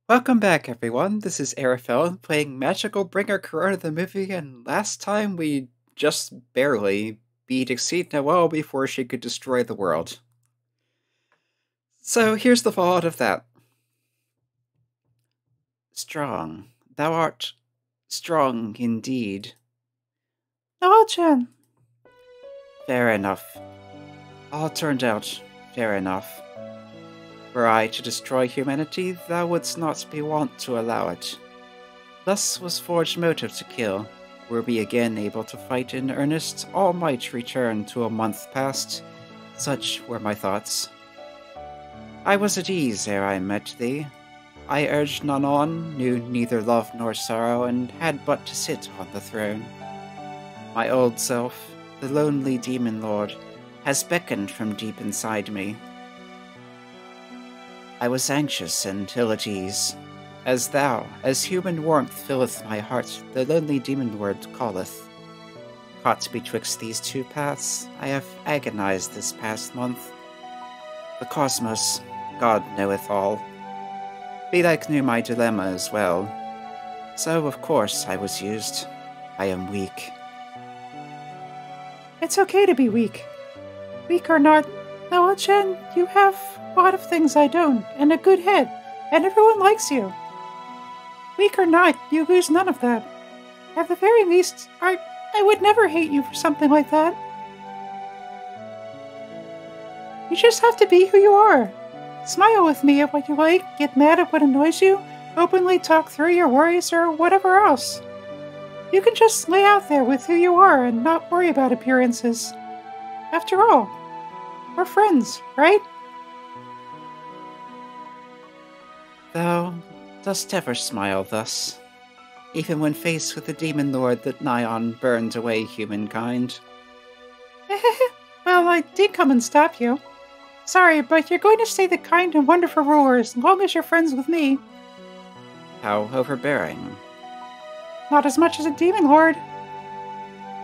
Welcome back, everyone. This is Arafel playing Magical Bringer Korona the movie, and last time we just barely beat Exceed Noel before she could destroy the world. So here's the fallout of that. Strong. Thou art strong indeed. Noel-chan. Fair enough. All turned out fair enough. Were I to destroy humanity, thou wouldst not be wont to allow it. Thus was forged motive to kill. Were we again able to fight in earnest, all might return to a month past. Such were my thoughts. I was at ease ere I met thee. I urged none on, knew neither love nor sorrow, and had but to sit on the throne. My old self, the lonely demon lord, has beckoned from deep inside me. I was anxious and ill at ease. As thou, as human warmth filleth my heart, the lonely demon word calleth. Caught betwixt these two paths, I have agonized this past month. The cosmos, God knoweth all. Belike knew my dilemma as well. So, of course, I was used. I am weak. It's okay to be weak. Weak or not, Noel-chan, you have a lot of things I don't, and a good head, and everyone likes you. Weak or not, you lose none of that. At the very least, I would never hate you for something like that. You just have to be who you are. Smile with me at what you like, get mad at what annoys you, openly talk through your worries or whatever else. You can just lay out there with who you are and not worry about appearances. After all, we're friends, right? Thou dost ever smile thus, even when faced with the demon lord that nigh on burned away humankind. Well, I did come and stop you. Sorry, but you're going to stay the kind and wonderful ruler as long as you're friends with me. How overbearing. Not as much as a demon lord.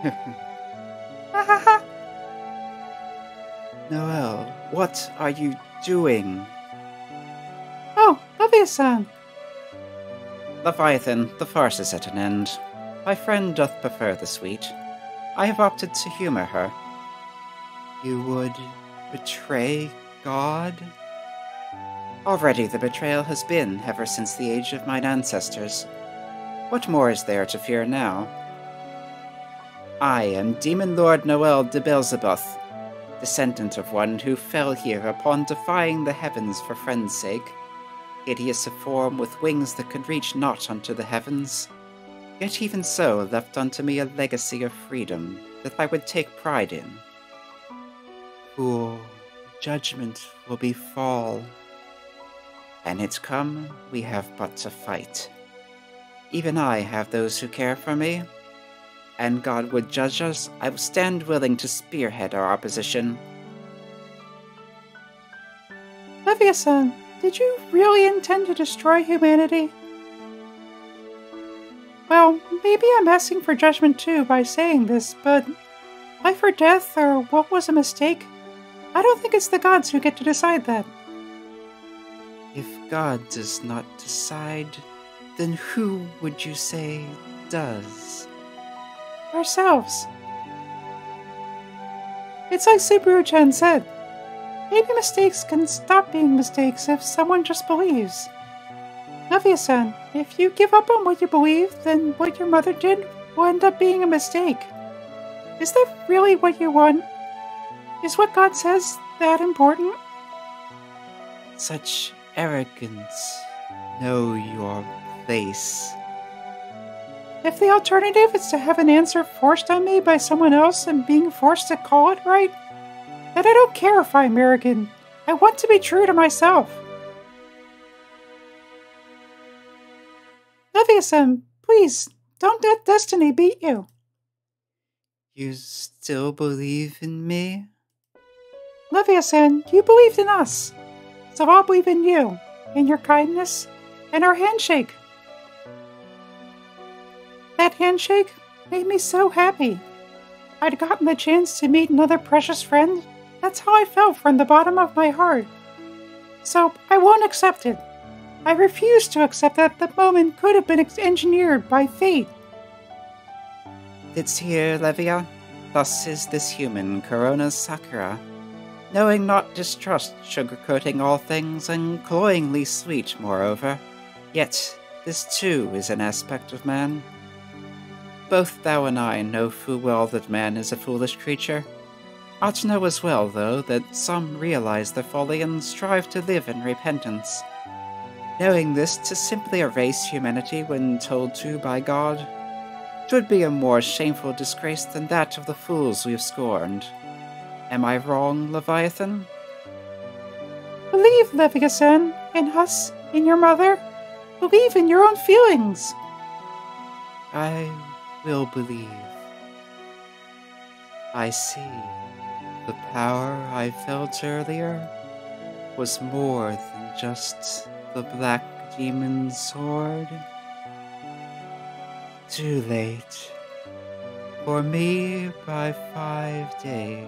Ha ha ha. Noel, what are you doing? Oh, Levia-san. Leviathan, the farce is at an end. My friend doth prefer the sweet. I have opted to humor her. You would betray God? Already the betrayal has been ever since the age of mine ancestors. What more is there to fear now? I am Demon Lord Noel de Beelzebub, descendant of one who fell here upon defying the heavens for friend's sake. Hideous of form, with wings that could reach not unto the heavens, yet even so left unto me a legacy of freedom that I would take pride in. Fool, judgment will befall. And it's come, we have but to fight. Even I have those who care for me, and God would judge us, I will stand willing to spearhead our opposition. Levia-san, did you really intend to destroy humanity? Well, maybe I'm asking for judgment too by saying this, but life or death, or what was a mistake? I don't think it's the gods who get to decide that. If God does not decide, then who would you say does? Ourselves. It's like Subaru-chan said. Maybe mistakes can stop being mistakes if someone just believes. Levia-san, if you give up on what you believe, then what your mother did will end up being a mistake. Is that really what you want? Is what God says that important? Such arrogance. Know your place. If the alternative is to have an answer forced on me by someone else and being forced to call it right, then I don't care if I'm arrogant. I want to be true to myself. Levia-san, please, don't let destiny beat you. You still believe in me? Levia-san, you believed in us, so I'll believe in you, in your kindness, and our handshake. That handshake made me so happy. I'd gotten the chance to meet another precious friend. That's how I felt from the bottom of my heart. So I won't accept it. I refuse to accept that the moment could have been engineered by fate. It's here, Levia. Thus is this human, Korona Sakura, knowing not distrust, sugarcoating all things, and cloyingly sweet, moreover. Yet this too is an aspect of man. Both thou and I know full well that man is a foolish creature. Ought to know as well, though, that some realize their folly and strive to live in repentance. Knowing this, to simply erase humanity when told to by God, 'twould be a more shameful disgrace than that of the fools we've scorned. Am I wrong, Leviathan? Believe, Levia-san, in us, in your mother. Believe in your own feelings. I will believe. I see. The power I felt earlier was more than just the black demon sword. Too late. For me by 5 days.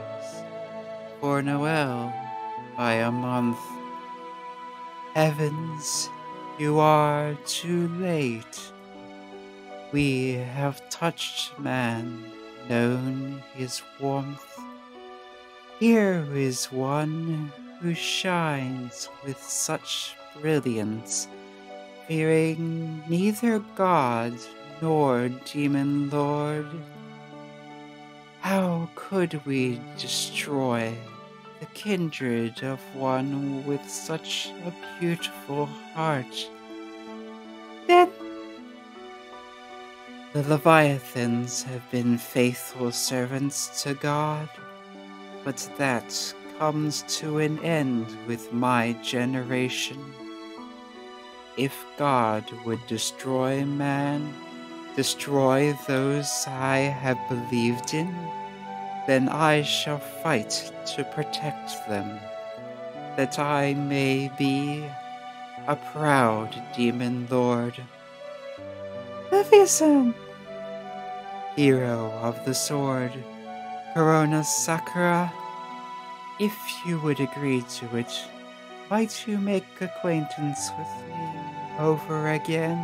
For Noel by a month. Heavens, you are too late. We have touched man, known his warmth. Here is one who shines with such brilliance, fearing neither God nor demon lord. How could we destroy the kindred of one with such a beautiful heart? Then the Leviathans have been faithful servants to God, but that comes to an end with my generation. If God would destroy man, destroy those I have believed in, then I shall fight to protect them, that I may be a proud demon lord. Levia-san, Hero of the sword, Korona Sakura, if you would agree to it, might you make acquaintance with me over again?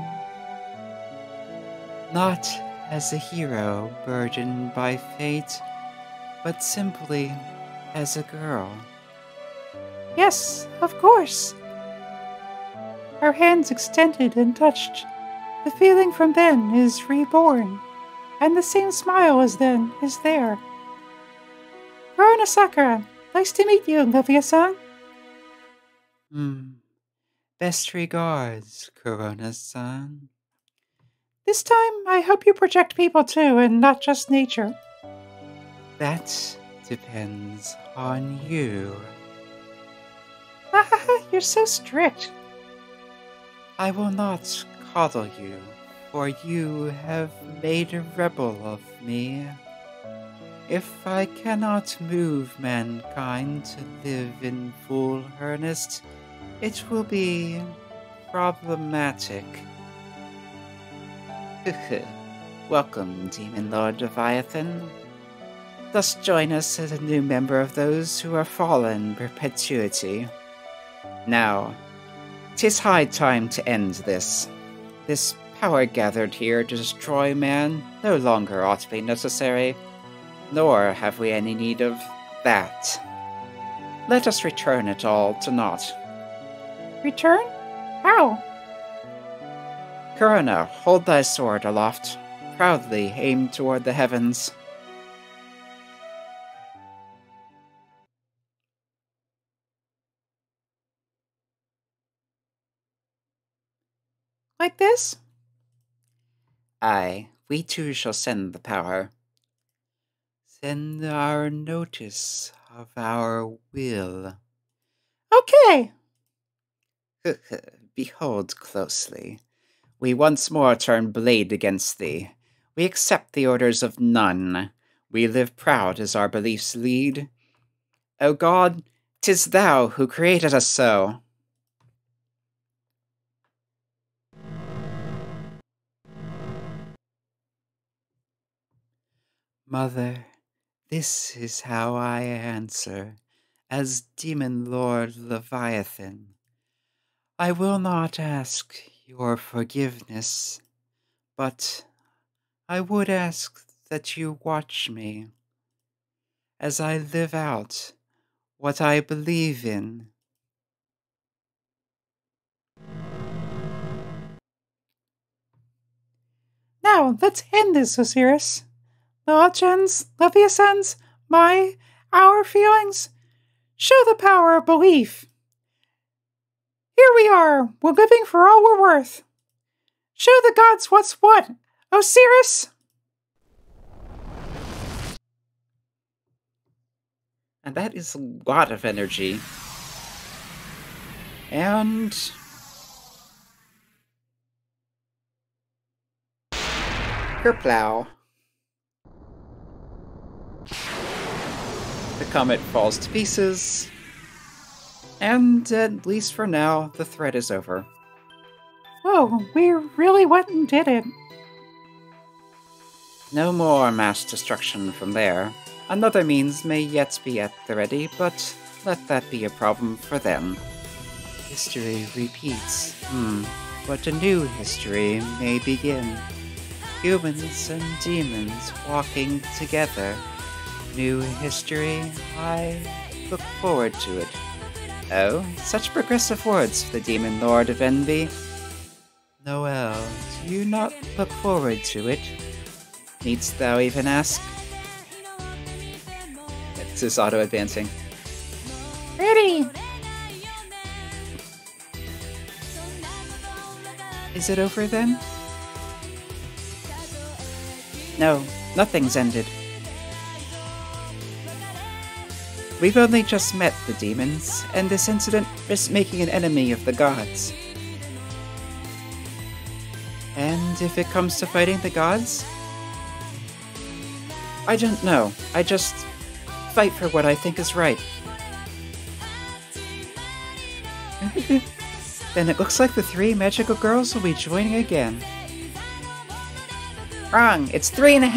Not as a hero burdened by fate, but simply as a girl. yes, of course. Our hands extended and touched. The feeling from then is reborn, and the same smile as then is there. Korona Sakura, nice to meet you, Levia-san. Best regards, Korona-san. This time, I hope you project people too, and not just nature. That depends on you. You're so strict. I will not coddle you, for you have made a rebel of me. If I cannot move mankind to live in full earnest, it will be problematic. Welcome, Demon Lord Leviathan. Thus join us as a new member of those who are fallen perpetuity. Now, 'tis high time to end this. This power gathered here to destroy man no longer ought to be necessary, nor have we any need of that. Let us return it all to naught. Return? How? Korona, hold thy sword aloft, proudly aim toward the heavens. Like this? Aye, we too shall send the power. Send our notice of our will. Okay. Behold closely. We once more turn blade against thee. We accept the orders of none. We live proud as our beliefs lead. O God, 'tis thou who created us so. Mother, this is how I answer, as Demon Lord Leviathan. I will not ask your forgiveness, but I would ask that you watch me as I live out what I believe in. Now, let's end this, Osiris. Levia Levia our feelings. Show the power of belief. Here we are. We're living for all we're worth. Show the gods what's what. Osiris! And that is a lot of energy. And kerplow. The comet falls to pieces. And at least for now, the threat is over. Oh, we really went and did it. No more mass destruction from there. Another means may yet be at the ready, but let that be a problem for them. History repeats. But a new history may begin. Humans and demons walking together. New history, I look forward to it. Oh, such progressive words for the Demon Lord of Envy. Noel, do you not look forward to it? Needst thou even ask? This is auto-advancing. Ready! Is it over then? No, nothing's ended. We've only just met the demons, and this incident risks making an enemy of the gods. And if it comes to fighting the gods? I don't know. I just fight for what I think is right. Then it looks like the three magical girls will be joining again. Wrong, it's 3.5.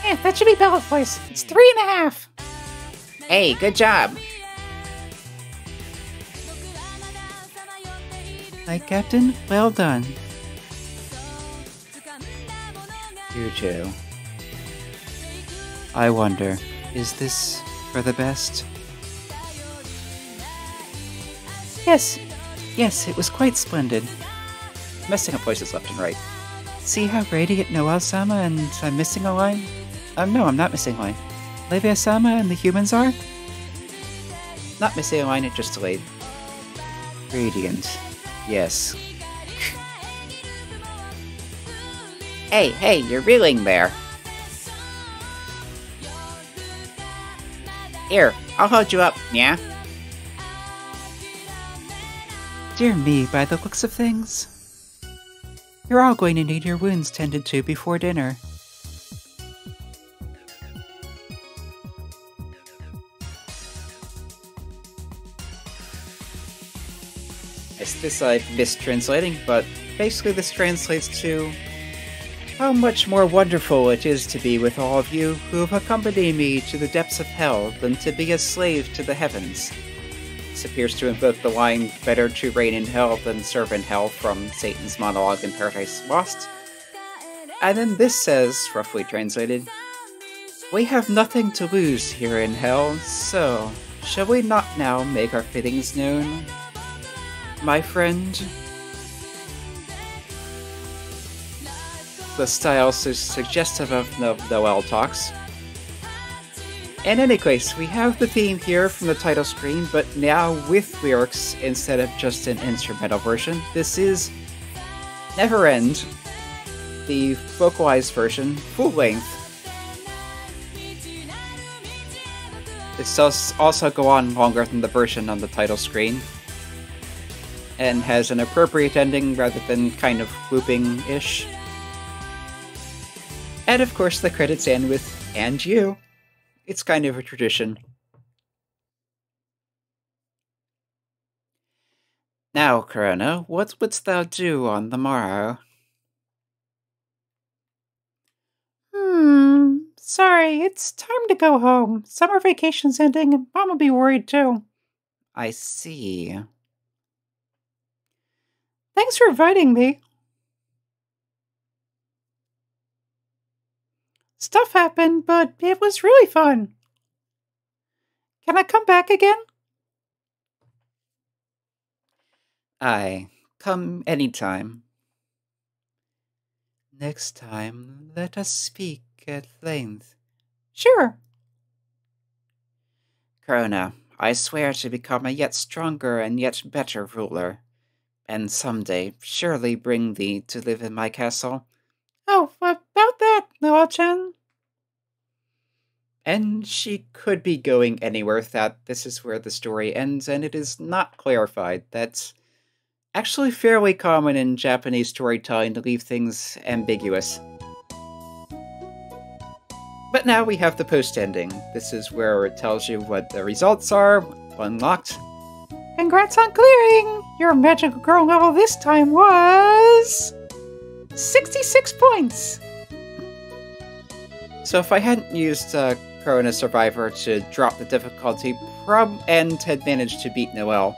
Yeah, that should be Bella's voice. It's 3.5. Hey, good job. Knight Captain, well done. You too. I wonder, is this for the best? Yes, it was quite splendid. Messing up voices left and right. See how radiant Noel-sama and I'm missing a line? No, I'm not missing a line. Levia-sama and the humans are? Not missing a line, it just delayed. Radiant. Yes. Hey, you're reeling there. Here, I'll hold you up, yeah? Dear me, by the looks of things. You're all going to need your wounds tended to before dinner. This I'm mistranslating, but basically this translates to how much more wonderful it is to be with all of you who have accompanied me to the depths of hell than to be a slave to the heavens. This appears to invoke the line, better to reign in hell than serve in hell from Satan's monologue in Paradise Lost. And then this says, roughly translated, we have nothing to lose here in hell, so shall we not now make our feelings known? My friend? The style is suggestive of Noel talks. In any case, we have the theme here from the title screen, but now with lyrics instead of just an instrumental version. This is Never End, the vocalized version, full length. It does also go on longer than the version on the title screen, and has an appropriate ending rather than kind of looping-ish. And of course the credits end with, "and you." It's kind of a tradition. Now, Korona, what wouldst thou do on the morrow? Sorry, it's time to go home. Summer vacation's ending and Mom'll be worried too. I see. Thanks for inviting me. Stuff happened, but it was really fun. Can I come back again? Aye, come anytime. Next time, let us speak at length. Sure. Korona, I swear to become a yet stronger and yet better ruler, and someday surely bring thee to live in my castle. Oh, about that, Noel-chan. And she could be going anywhere that this is where the story ends, and it is not clarified. That's actually fairly common in Japanese storytelling to leave things ambiguous. But now we have the post-ending. This is where it tells you what the results are, unlocked. Congrats on clearing! Your magical girl level this time was 66 points! So if I hadn't used Korona Survivor to drop the difficulty and had managed to beat Noel,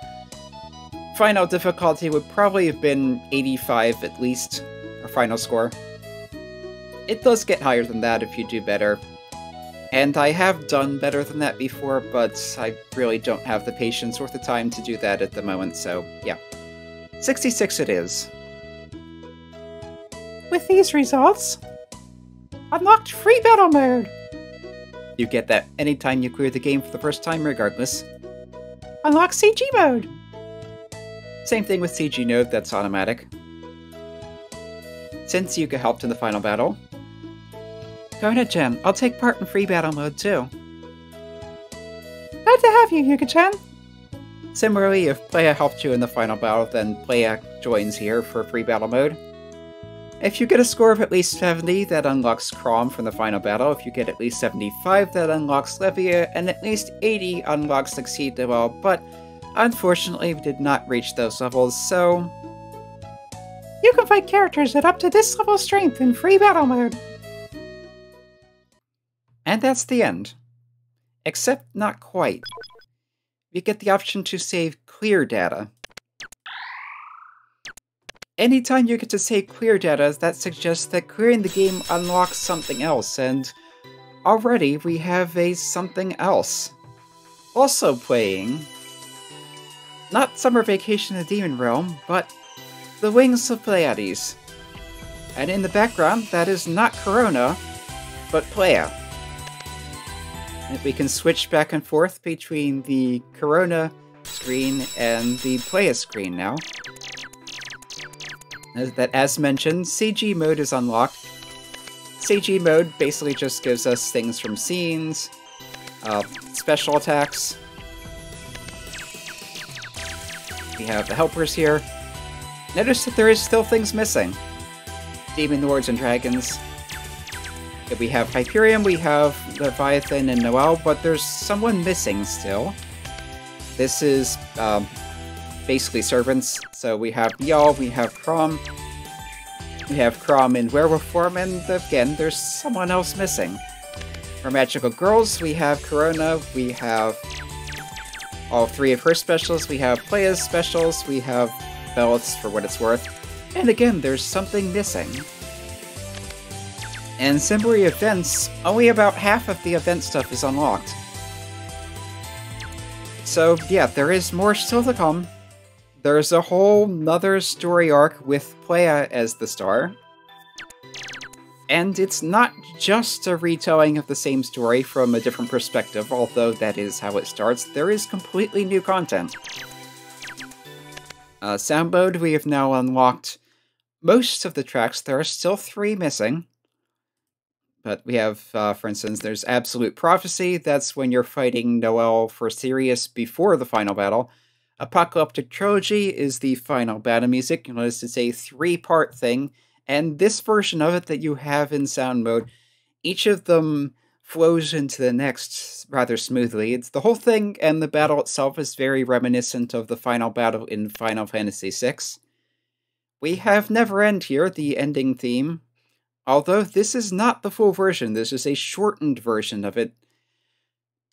final difficulty would probably have been 85 at least, or final score. It does get higher than that if you do better. And I have done better than that before, but I really don't have the patience or the time to do that at the moment, so yeah. 66 it is. With these results, unlocked free battle mode. You get that anytime you clear the game for the first time, regardless. Unlock CG mode. Same thing with CG node, that's automatic. Since Yuka helped in the final battle. Korona-chan, I'll take part in free battle mode too. Glad to have you, Yuka-chan. Similarly, if Playa helped you in the final battle, then Playa joins here for free battle mode. If you get a score of at least 70, that unlocks Cromm from the final battle. If you get at least 75, that unlocks Levia, and at least 80 unlocks Exceed Noel, but unfortunately we did not reach those levels, so... You can fight characters at up to this level of strength in free battle mode. And that's the end. Except not quite. You get the option to save clear data. Anytime you get to save clear data, that suggests that clearing the game unlocks something else, and already we have a something else. Also playing, not Summer Vacation in the Demon Realm, but The Wings of Pleiades. And in the background, that is not Korona, but Playa. And we can switch back and forth between the Korona screen and the Playa screen now. That, as mentioned, CG mode is unlocked. CG mode basically just gives us things from scenes, special attacks. We have the helpers here. Notice that there is still things missing. Demon Lords and Dragons. We have Hyperion, we have Leviathan and Noel, but there's someone missing still. This is basically servants. So we have Y'all, we have Cromm. We have Cromm in werewolf form, and again, there's someone else missing. For magical girls, we have Korona, we have all three of her specials, we have Playa's specials, we have Bellet's for what it's worth, and again, there's something missing. And similarly, events, only about half of the event stuff is unlocked. So yeah, there is more still to come. There's a whole nother story arc with Playa as the star. And it's not just a retelling of the same story from a different perspective, although that is how it starts. There is completely new content. Sound mode, we have now unlocked most of the tracks. There are still 3 missing. But we have, for instance, there's Absolute Prophecy. That's when you're fighting Noel for Sirius before the final battle. Apocalyptic Trilogy is the final battle music. You notice it's a 3-part thing. And this version of it that you have in sound mode, each of them flows into the next rather smoothly. It's the whole thing, and the battle itself is very reminiscent of the final battle in Final Fantasy VI. We have Never End here, the ending theme. Although this is not the full version, this is a shortened version of it.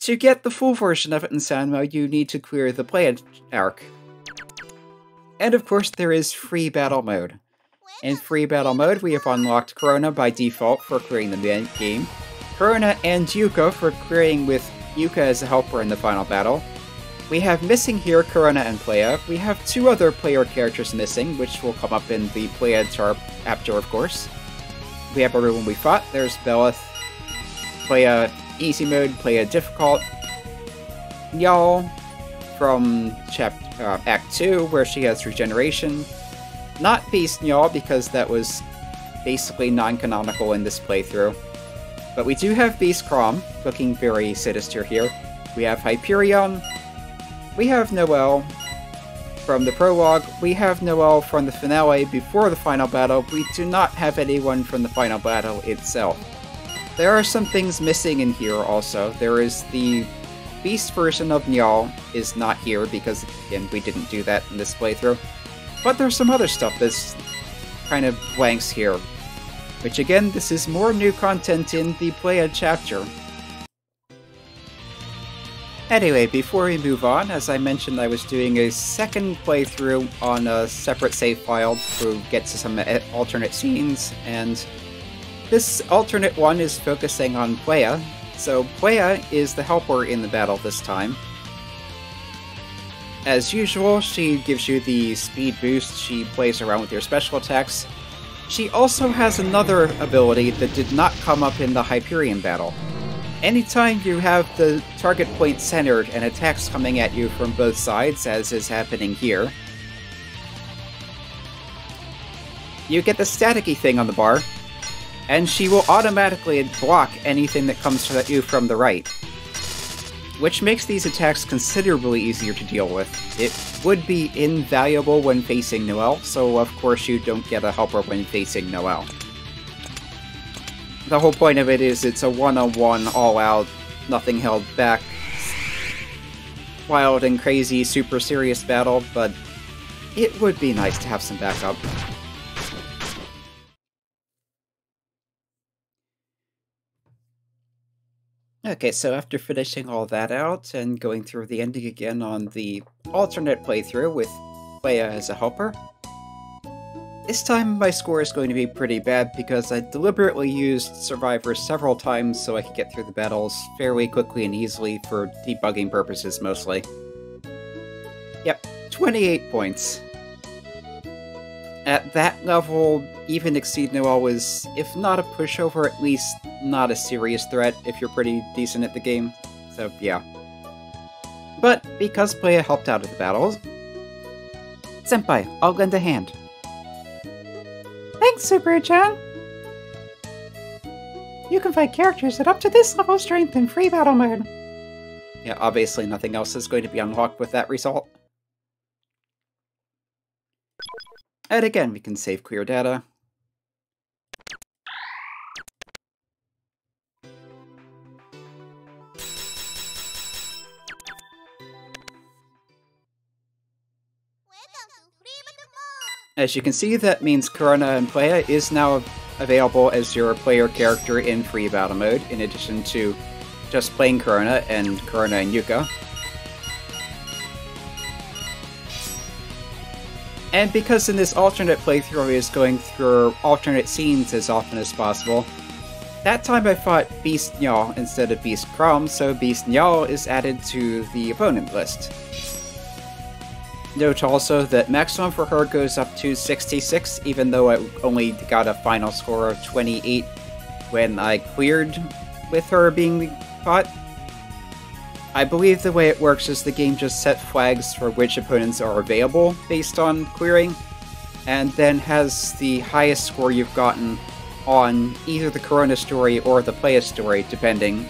To get the full version of it in sound mode, you need to clear the Playa arc. And of course, there is free battle mode. In free battle mode, we have unlocked Korona by default for clearing the main game, Korona and Yuka for clearing with Yuka as a helper in the final battle. We have missing here Korona and Playa. We have 2 other player characters missing, which will come up in the Playa chapter, of course. We have everyone we fought. There's Belith, Playa easy mode, Playa difficult, Noel from Act 2, where she has regeneration. Not Beast Noel, because that was basically non-canonical in this playthrough. But we do have Beast Cromm, looking very sinister here. We have Hyperion. We have Noel from the prologue. We have Noel from the finale before the final battle. We do not have anyone from the final battle itself. There are some things missing in here also. There is the Beast version of Noel is not here because, again, we didn't do that in this playthrough. But there's some other stuff that's kind of blanks here. Which again, this is more new content in the Playa chapter. Anyway, before we move on, as I mentioned, I was doing a second playthrough on a separate save file to get to some alternate scenes, and this alternate one is focusing on Playa. So Playa is the helper in the battle this time. As usual, she gives you the speed boost, she plays around with your special attacks. She also has another ability that did not come up in the Hyperion battle. Anytime you have the target point centered and attacks coming at you from both sides, as is happening here, you get the staticky thing on the bar, and she will automatically block anything that comes at you from the right. Which makes these attacks considerably easier to deal with. It would be invaluable when facing Noel, so of course you don't get a helper when facing Noel. The whole point of it is it's a one-on-one, all-out, nothing held back, wild and crazy, super serious battle, but it would be nice to have some backup. Okay, so after finishing all that out and going through the ending again on the alternate playthrough with Playa as a helper, this time my score is going to be pretty bad because I deliberately used Survivor several times so I could get through the battles fairly quickly and easily for debugging purposes mostly. Yep, 28 points. At that level, even Exceed Noel was, if not a pushover, at least not a serious threat if you're pretty decent at the game. So, yeah. But, because Playa helped out at the battles... Senpai, I'll lend a hand. Thanks, Subaru-chan! You can fight characters at up to this level of strength in free battle mode. Yeah, obviously nothing else is going to be unlocked with that result. And again, we can save clear data. As you can see, that means Korona and Playa is now available as your player character in free battle mode, in addition to just playing Korona and Yuka. And because in this alternate playthrough is going through alternate scenes as often as possible, that time I fought Beast Noel instead of Beast Cromm, so Beast Noel is added to the opponent list. Note also that maximum for her goes up to 66, even though I only got a final score of 28 when I cleared with her being fought. I believe the way it works is the game just set flags for which opponents are available based on clearing, and then has the highest score you've gotten on either the Korona story or the Playa story, depending,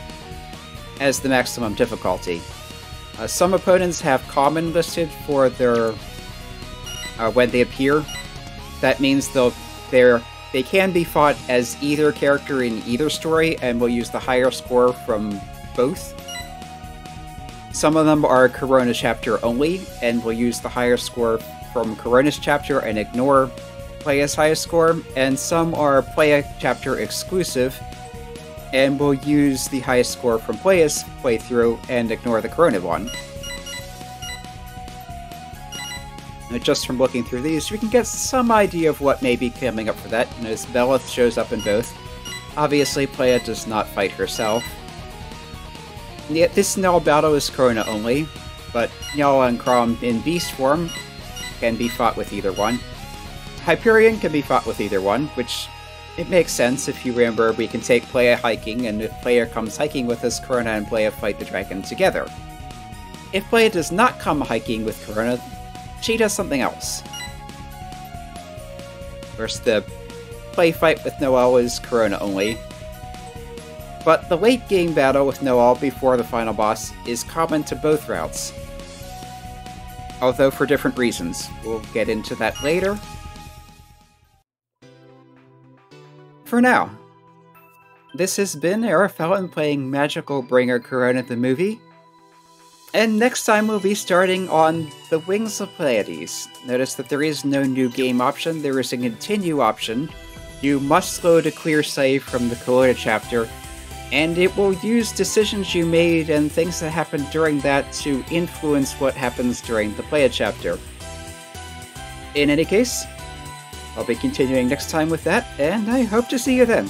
as the maximum difficulty. Some opponents have common listed for their when they appear. That means they can be fought as either character in either story and will use the higher score from both. Some of them are Korona chapter only and will use the higher score from Korona's chapter and ignore Playa's highest score, and some are Playa chapter exclusive and will use the highest score from Playa's playthrough and ignore the Korona one. just from looking through these, we can get some idea of what may be coming up for that. As Bella shows up in both. Obviously, Playa does not fight herself. Yet this Noel battle is Korona only, but Noel and Cromm in beast form can be fought with either one. Hyperion can be fought with either one, which it makes sense if you remember we can take Playa hiking, and if Playa comes hiking with us, Korona and Playa fight the dragon together. If Playa does not come hiking with Korona, she does something else. Of course, the play fight with Noel is Korona only. But the late game battle with Noel before the final boss is common to both routes. Although for different reasons. We'll get into that later. For now, this has been Arafellin playing Magical Bringer Korona the movie. And next time we'll be starting on the Wings of Pleiades. Notice that there is no new game option, there is a continue option. You must load a clear save from the Korona chapter, and it will use decisions you made and things that happened during that to influence what happens during the Playa chapter. In any case, I'll be continuing next time with that, and I hope to see you then.